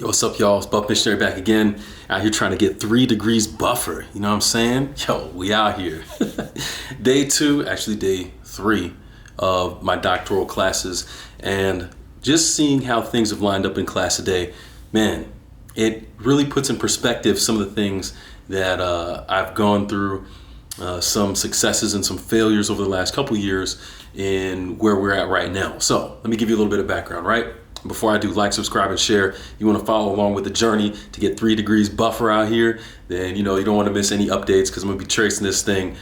Yo, what's up, y'all? It's Buff Missionary back again. Out here trying to get 3 degrees buffer. You know what I'm saying? Yo, we out here. Day 2, actually day 3 of my doctoral classes. And just seeing how things have lined up in class today, man, it really puts in perspective some of the things that I've gone through, some successes and some failures over the last couple years in where we're at right now. So let me give you a little bit of background, right? Before I do, like, subscribe, and share. You want to follow along with the journey to get 3 degrees buffer out here, then you don't want to miss any updates, because I'm going to be tracing this thing,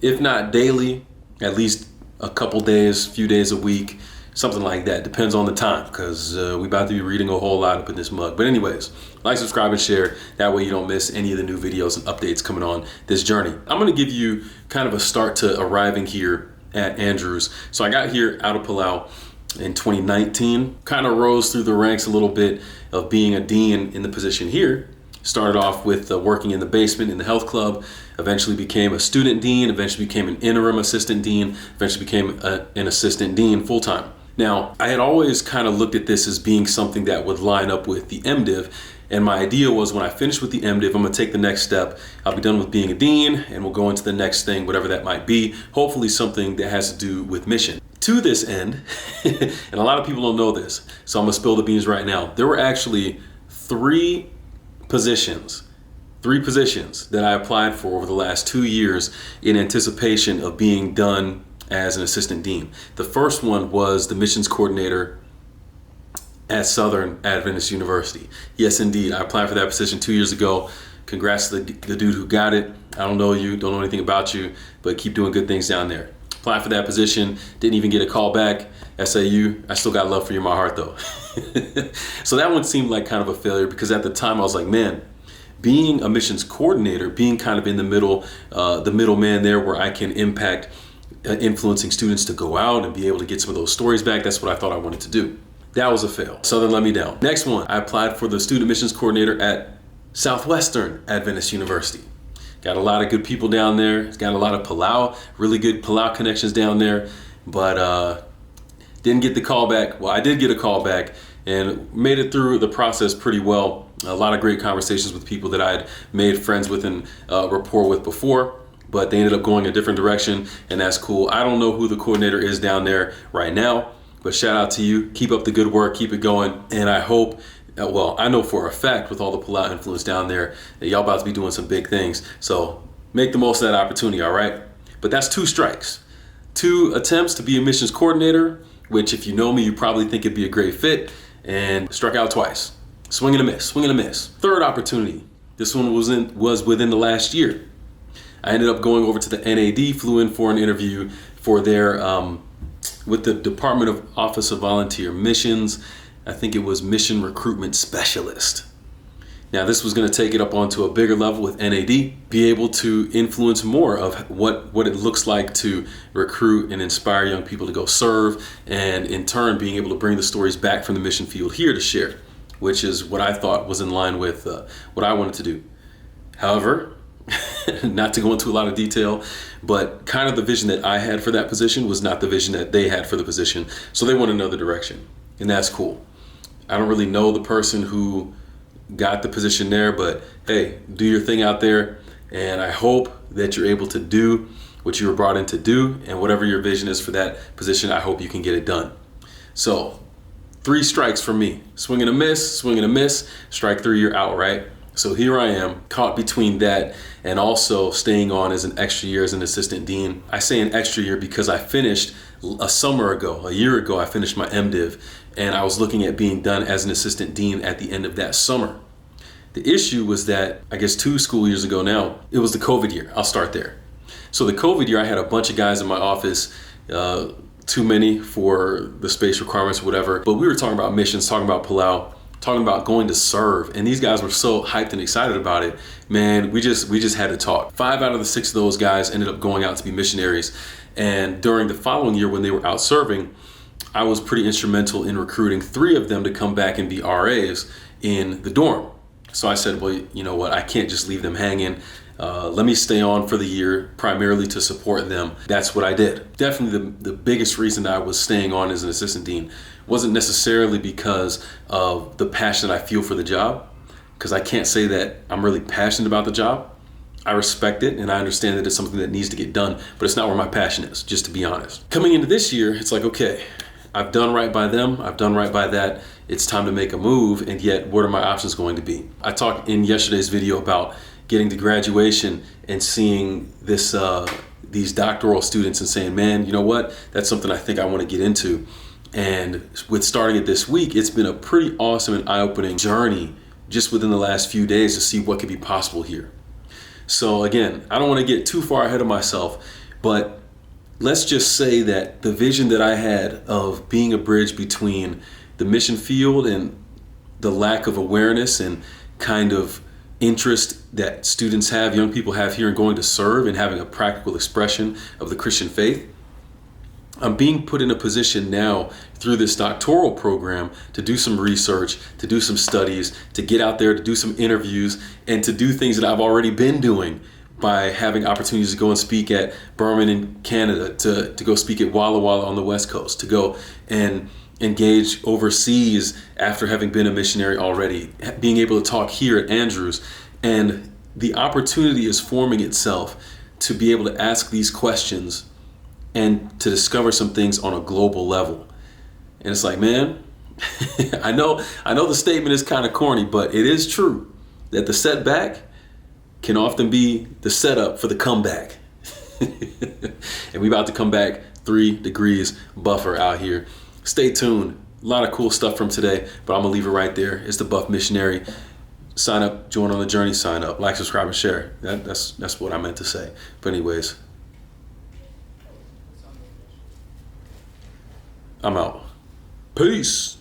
if not daily, at least a couple days, few days a week, something like that. Depends on the time, because we about to be reading a whole lot up in this mug. But anyways, like, subscribe, and share. That way you don't miss any of the new videos and updates coming on this journey. I'm going to give you kind of a start to arriving here at Andrews. So I got here out of Palau in 2019, kind of rose through the ranks a little bit of being a dean in the position here. Started off with working in the basement in the health club, eventually became a student dean, eventually became an interim assistant dean, eventually became an assistant dean full-time. Now, I had always kind of looked at this as being something that would line up with the MDiv, and my idea was when I finish with the MDiv, I'm gonna take the next step. I'll be done with being a dean, and we'll go into the next thing, whatever that might be, hopefully something that has to do with mission. To this end, and a lot of people don't know this, so I'm gonna spill the beans right now. There were actually three positions that I applied for over the last 2 years in anticipation of being done as an assistant dean. The first one was the missions coordinator at Southern Adventist University. Yes, indeed, I applied for that position 2 years ago. Congrats to the dude who got it. I don't know you, don't know anything about you, but keep doing good things down there. Applied for that position, didn't even get a call back. SAU, I still got love for you in my heart though. So that one seemed like kind of a failure, because at the time I was like, man, being a missions coordinator, being kind of in the middleman there where I can impact influencing students to go out and be able to get some of those stories back, that's what I thought I wanted to do. That was a fail. Southern let me down. Next one, I applied for the student missions coordinator at Southwestern Adventist University. Got a lot of good people down there. It's got a lot of Palau, really good Palau connections down there, but didn't get the call back. Well, I did get a call back and made it through the process pretty well. A lot of great conversations with people that I had made friends with and rapport with before, but they ended up going a different direction, and that's cool. I don't know who the coordinator is down there right now, but shout out to you. Keep up the good work, keep it going, and I hope, well, I know for a fact with all the Palau influence down there that y'all about to be doing some big things. So make the most of that opportunity, all right? But that's 2 strikes. 2 attempts to be a missions coordinator, which if you know me, you probably think it'd be a great fit, and struck out twice. Swing and a miss, swing and a miss. 3rd opportunity. This one was within the last year. I ended up going over to the NAD, flew in for an interview for their, with the Department of Office of Volunteer Missions. I think it was Mission Recruitment Specialist. Now this was going to take it up onto a bigger level with NAD, be able to influence more of what it looks like to recruit and inspire young people to go serve, and in turn being able to bring the stories back from the mission field here to share, which is what I thought was in line with what I wanted to do. However, not to go into a lot of detail, but kind of the vision that I had for that position was not the vision that they had for the position. So they went another direction, and that's cool. I don't really know the person who got the position there, but hey, do your thing out there, and I hope that you're able to do what you were brought in to do, and whatever your vision is for that position, I hope you can get it done. So 3 strikes for me. Swing and a miss, strike 3, you're out, right? So here I am, caught between that and also staying on as an extra year as an assistant dean. I say an extra year because I finished a year ago, I finished my MDiv, and I was looking at being done as an assistant dean at the end of that summer. The issue was that, I guess 2 school years ago now, it was the COVID year. I'll start there. So the COVID year, I had a bunch of guys in my office, too many for the space requirements or whatever, but we were talking about missions, talking about Palau, talking about going to serve, and these guys were so hyped and excited about it. Man, we just had to talk. 5 out of the 6 of those guys ended up going out to be missionaries, and during the following year when they were out serving, I was pretty instrumental in recruiting 3 of them to come back and be RAs in the dorm. So I said, well, you know what, I can't just leave them hanging. let me stay on for the year, primarily to support them. That's what I did. Definitely the biggest reason I was staying on as an assistant dean wasn't necessarily because of the passion I feel for the job, because I can't say that I'm really passionate about the job. I respect it and I understand that it's something that needs to get done, but it's not where my passion is, just to be honest. Coming into this year, it's like, okay, I've done right by them, I've done right by that, it's time to make a move, and yet what are my options going to be? I talked in yesterday's video about getting to graduation and seeing these doctoral students and saying, man, you know what, that's something I think I want to get into. And with starting it this week, it's been a pretty awesome and eye-opening journey just within the last few days to see what could be possible here. So again, I don't want to get too far ahead of myself, but let's just say that the vision that I had of being a bridge between the mission field and the lack of awareness and kind of interest that students have, young people have here in going to serve and having a practical expression of the Christian faith, I'm being put in a position now through this doctoral program to do some research, to do some studies, to get out there, to do some interviews, and to do things that I've already been doing by having opportunities to go and speak at Burman in Canada, to go speak at Walla Walla on the West Coast, to go and engage overseas after having been a missionary already, being able to talk here at Andrews. And the opportunity is forming itself to be able to ask these questions and to discover some things on a global level. And it's like, man, I know the statement is kind of corny, but it is true that the setback can often be the setup for the comeback. And we about to come back 3 degrees buffer out here. Stay tuned. A lot of cool stuff from today, but I'm gonna leave it right there. It's the Buff Missionary. Sign up, join on the journey, sign up, like, subscribe, and share. That's what I meant to say. But anyways, I'm out. Peace.